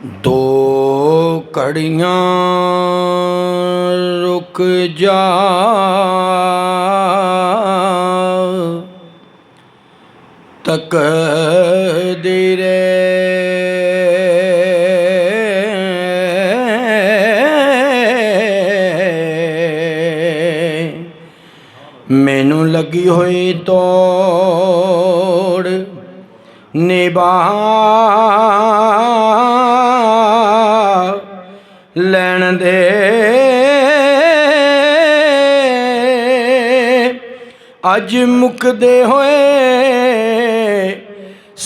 दो घड़ियाँ रुक जा, तकदीरे मैनू लगी हुई तोड़ निभा लैण दे, अज मुकदे होए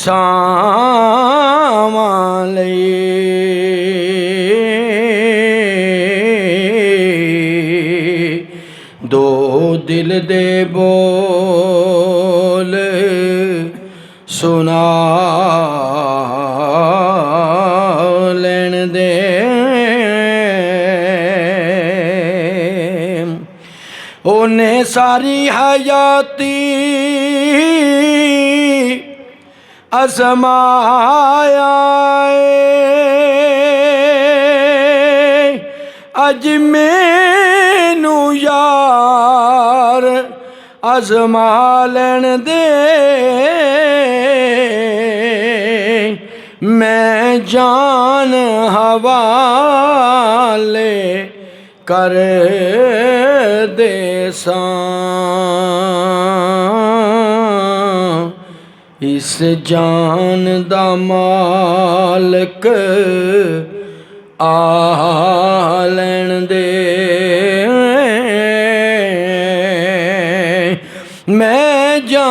सावां लई। दो दिल दे बोल सुना लैण दे, ओने सारी हयाती आजमाया अज मैनू यार आजमा लैण दे। मैं जान हवाले कर दे सां, इस जान दा मालक आ लैण दे। मैं जान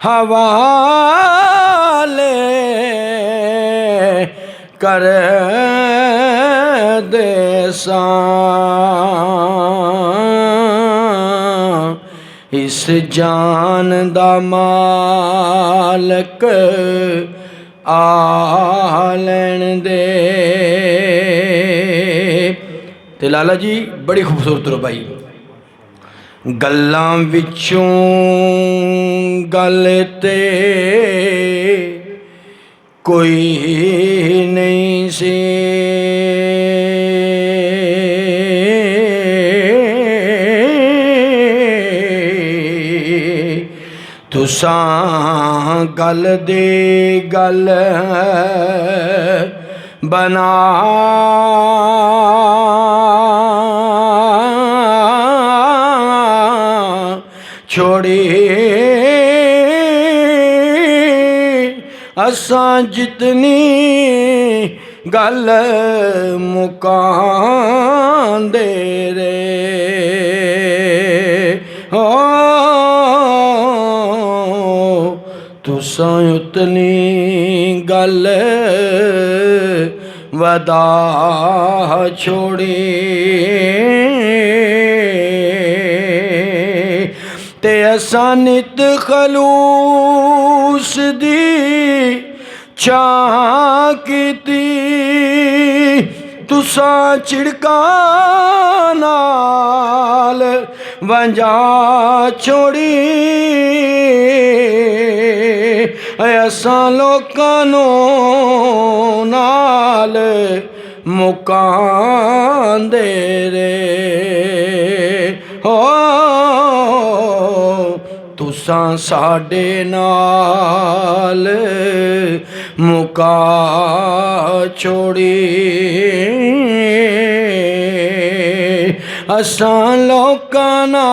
हवाले कर दे सां, इस जान दा मालक आ लैण दे। ते लाला जी बड़ी खूबसूरत रुबाई, गल्लां विचों गल ते कोई नहीं सी, तुसां गल दे गल बना छोड़ी, असां जितनी गल मुकांदे रे हो, तुसां उतनी गल वदा छोड़ी। ते असां नित खलूस दी चाह कीती, तुसां झिड़का नाल वंजा छोड़ी। असां लोकां नूं नाल मुकांदे रे हो, तुसां साडे नाल मुका छोड़ी। असां लोकां नाल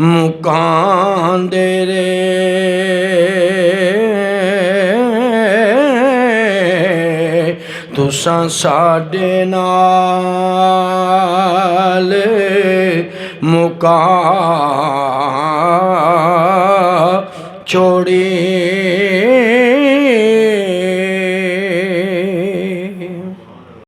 मुकांदे रे, तुसां साडे नाल मुका छोड़ी।